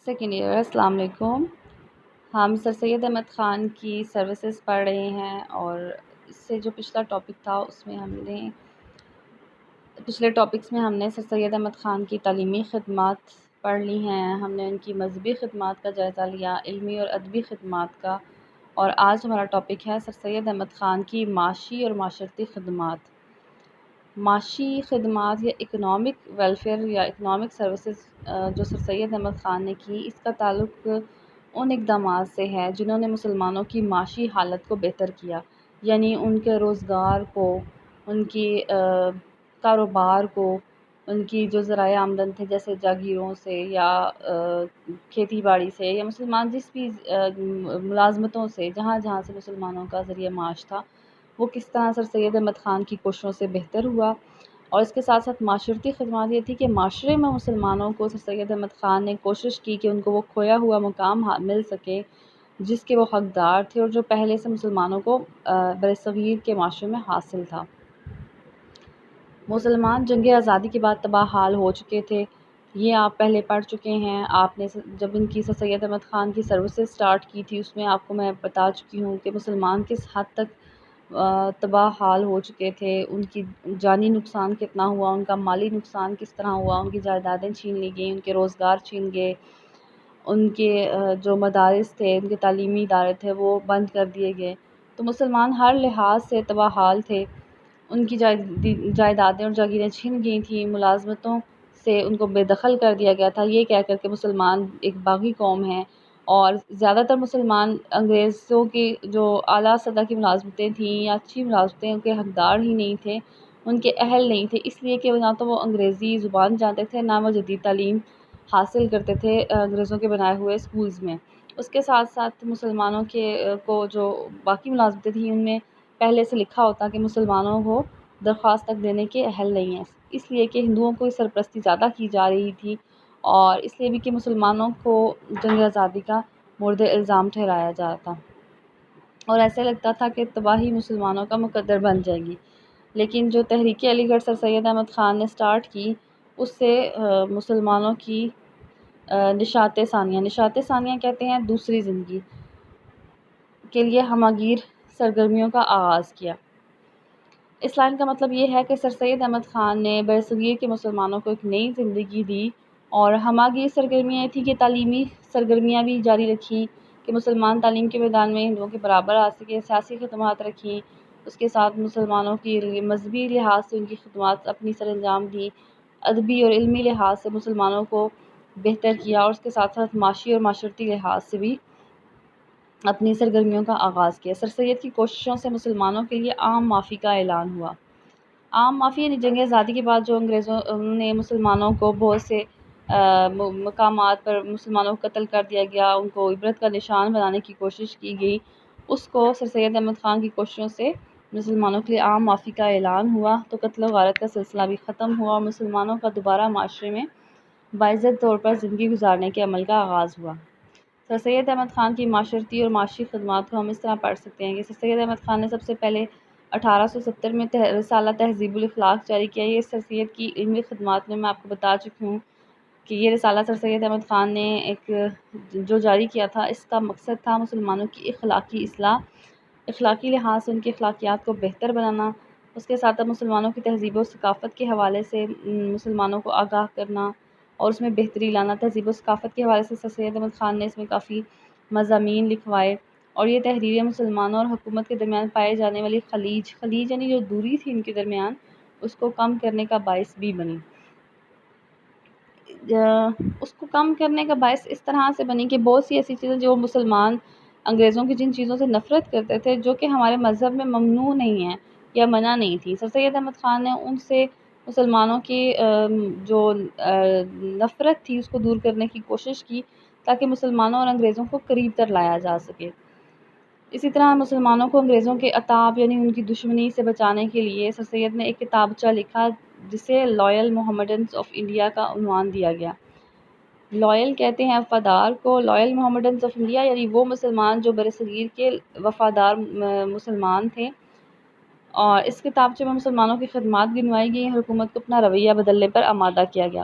Second year السلام علیکم۔ ہم سر سید احمد خان کی سروسز پڑھ رہے ہیں اور اس سے جو پچھلا ٹاپک تھا اس میں پچھلے ٹاپکس میں ہم نے سر سید احمد خان کی تعلیمی خدمات پڑھ لی ہیں، ہم نے ان کی مذہبی خدمات کا جائزہ لیا، علمی اور ادبی خدمات کا، اور آج ہمارا ٹاپک ہے سر سید احمد خان کی معاشی اور معاشرتی خدمات۔ معاشی خدمات یا اکنامک ویلفیئر یا اکنامک سروسز جو سر سید احمد خان نے کی، اس کا تعلق ان اقدامات سے ہے جنہوں نے مسلمانوں کی معاشی حالت کو بہتر کیا، یعنی ان کے روزگار کو، ان کی کاروبار کو، ان کی جو ذرائع آمدن تھے جیسے جاگیروں سے یا کھیتی باڑی سے، یا مسلمان جس بھی ملازمتوں سے جہاں جہاں سے مسلمانوں کا ذریعہ معاش تھا، وہ کس طرح سر سید احمد خان کی کوششوں سے بہتر ہوا۔ اور اس کے ساتھ ساتھ معاشرتی خدمات یہ تھی کہ معاشرے میں مسلمانوں کو سر سید احمد خان نے کوشش کی کہ ان کو وہ کھویا ہوا مقام مل سکے جس کے وہ حقدار تھے اور جو پہلے سے مسلمانوں کو برصغیر کے معاشرے میں حاصل تھا۔ مسلمان جنگ آزادی کے بعد تباہ حال ہو چکے تھے، یہ آپ پہلے پڑھ چکے ہیں۔ آپ نے جب ان کی سر سید احمد خان کی سروسز سٹارٹ کی تھی اس میں آپ کو میں بتا چکی ہوں کہ مسلمان کس حد تک تباہ حال ہو چکے تھے، ان کی جانی نقصان کتنا ہوا، ان کا مالی نقصان کس طرح ہوا، ان کی جائیدادیں چھین لی گئیں، ان کے روزگار چھین گئے، ان کے جو مدارس تھے، ان کے تعلیمی ادارے تھے وہ بند کر دیے گئے۔ تو مسلمان ہر لحاظ سے تباہ حال تھے، ان کی جائیدادیں اور جاگیریں چھین گئی تھیں، ملازمتوں سے ان کو بے دخل کر دیا گیا تھا، یہ کہہ کر کے مسلمان ایک باغی قوم ہیں، اور زیادہ تر مسلمان انگریزوں کی جو اعلیٰ سطح کی ملازمتیں تھیں یا اچھی ملازمتیں ان کے حقدار ہی نہیں تھے، ان کے اہل نہیں تھے، اس لیے کہ نہ تو وہ انگریزی زبان جانتے تھے، نہ وہ جدید تعلیم حاصل کرتے تھے انگریزوں کے بنائے ہوئے اسکولز میں۔ اس کے ساتھ ساتھ مسلمانوں کو جو باقی ملازمتیں تھیں ان میں پہلے سے لکھا ہوتا کہ مسلمانوں کو درخواست تک دینے کے اہل نہیں ہیں، اس لیے کہ ہندوؤں کو سرپرستی زیادہ کی جا رہی تھی، اور اس لیے بھی کہ مسلمانوں کو جنگ آزادی کا مورد الزام ٹھہرایا جاتا اور ایسے لگتا تھا کہ تباہی مسلمانوں کا مقدر بن جائے گی۔ لیکن جو تحریک علی گڑھ سر سید احمد خان نے سٹارٹ کی اس سے مسلمانوں کی نشاط ثانیہ کہتے ہیں دوسری زندگی کے لیے ہمہ گیر سرگرمیوں کا آغاز کیا۔ اس لائن کا مطلب یہ ہے کہ سر سید احمد خان نے برصغیر کے مسلمانوں کو ایک نئی زندگی دی، اور ہمہ گیر سرگرمیاں یہ تھی کہ تعلیمی سرگرمیاں بھی جاری رکھی کہ مسلمان تعلیم کے میدان میں ہندوؤں کے برابر آ سکے، سیاسی خدمات رکھیں، اس کے ساتھ مسلمانوں کی مذہبی لحاظ سے ان کی خدمات اپنی سر انجام دی، ادبی اور علمی لحاظ سے مسلمانوں کو بہتر کیا، اور اس کے ساتھ ساتھ معاشی اور معاشرتی لحاظ سے بھی اپنی سرگرمیوں کا آغاز کیا۔ سر سید کی کوششوں سے مسلمانوں کے لیے عام معافی کا اعلان ہوا۔ عام معافی یعنی جنگ آزادی کے بعد جو انگریزوں نے مسلمانوں کو بہت سے مقامات پر مسلمانوں کو قتل کر دیا گیا، ان کو عبرت کا نشان بنانے کی کوشش کی گئی، اس کو سر سید احمد خان کی کوششوں سے مسلمانوں کے لیے عام معافی کا اعلان ہوا، تو قتل و غارت کا سلسلہ بھی ختم ہوا اور مسلمانوں کا دوبارہ معاشرے میں باعزت طور پر زندگی گزارنے کے عمل کا آغاز ہوا۔ سر سید احمد خان کی معاشرتی اور معاشی خدمات کو ہم اس طرح پڑھ سکتے ہیں کہ سر سید احمد خان نے سب سے پہلے 1870 میں رسالہ تہذیب الاخلاق جاری کیا۔ یہ سر سید کی علمی خدمات میں آپ کو بتا چکی ہوں کہ یہ رسالہ سر سید احمد خان نے جو جاری کیا تھا، اس کا مقصد تھا مسلمانوں کی اخلاقی اصلاح، اخلاقی لحاظ سے ان کی اخلاقیات کو بہتر بنانا، اس کے ساتھ مسلمانوں کی تہذیب و ثقافت کے حوالے سے مسلمانوں کو آگاہ کرنا اور اس میں بہتری لانا۔ تہذیب و ثقافت کے حوالے سے سر سید احمد خان نے اس میں کافی مضامین لکھوائے، اور یہ تحریریں مسلمانوں اور حکومت کے درمیان پائے جانے والی خلیج یعنی جو دوری تھی ان کے درمیان، اس کو کم کرنے کا باعث بھی بنی۔ اس کو کم کرنے کا باعث اس طرح سے بنی کہ بہت سی ایسی چیزیں جو مسلمان انگریزوں کی جن چیزوں سے نفرت کرتے تھے، جو کہ ہمارے مذہب میں ممنوع نہیں ہیں یا منع نہیں تھی، سر سید احمد خان نے ان سے مسلمانوں کی جو نفرت تھی اس کو دور کرنے کی کوشش کی تاکہ مسلمانوں اور انگریزوں کو قریب تر لایا جا سکے۔ اسی طرح مسلمانوں کو انگریزوں کے عتاب یعنی ان کی دشمنی سے بچانے کے لیے سر سید نے ایک کتابچہ لکھا جسے لائل محمڈنز آف انڈیا کا عنوان دیا گیا۔ لائل کہتے ہیں وفادار کو، لائل محمڈنز آف انڈیا یعنی وہ مسلمان جو برصغیر کے وفادار مسلمان تھے، اور اس کتابچے میں مسلمانوں کی خدمات گنوائی گئی، حکومت کو اپنا رویہ بدلنے پر آمادہ کیا گیا۔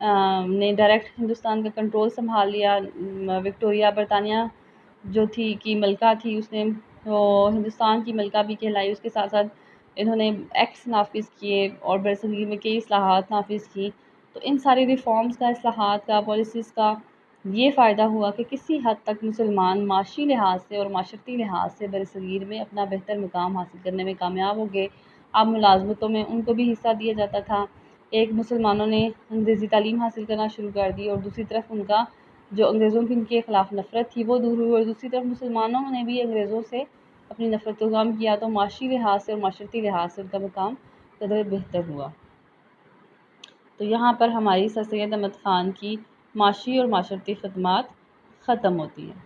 نے ڈائریکٹ ہندوستان کا کنٹرول سنبھال لیا۔ وکٹوریہ برطانیہ جو تھی کی ملکہ تھی، اس نے وہ ہندوستان کی ملکہ بھی کہلائی۔ اس کے ساتھ ساتھ انہوں نے ایکٹس نافذ کیے اور برصغیر میں کئی اصلاحات نافذ کی۔ تو ان ساری ریفارمز کا، اصلاحات کا، پالیسیز کا یہ فائدہ ہوا کہ کسی حد تک مسلمان معاشی لحاظ سے اور معاشرتی لحاظ سے برصغیر میں اپنا بہتر مقام حاصل کرنے میں کامیاب ہو گئے۔ اب ملازمتوں میں ان کو بھی حصہ دیا جاتا تھا۔ ایک مسلمانوں نے انگریزی تعلیم حاصل کرنا شروع کر دی اور دوسری طرف ان کا جو انگریزوں کی ان کے خلاف نفرت تھی وہ دور ہوئی، اور دوسری طرف مسلمانوں نے بھی انگریزوں سے اپنی نفرت کو کم کیا، تو معاشی لحاظ سے اور معاشرتی لحاظ سے ان کا مقام قدر بہتر ہوا۔ تو یہاں پر ہماری سر سید احمد خان کی معاشی اور معاشرتی خدمات ختم ہوتی ہیں۔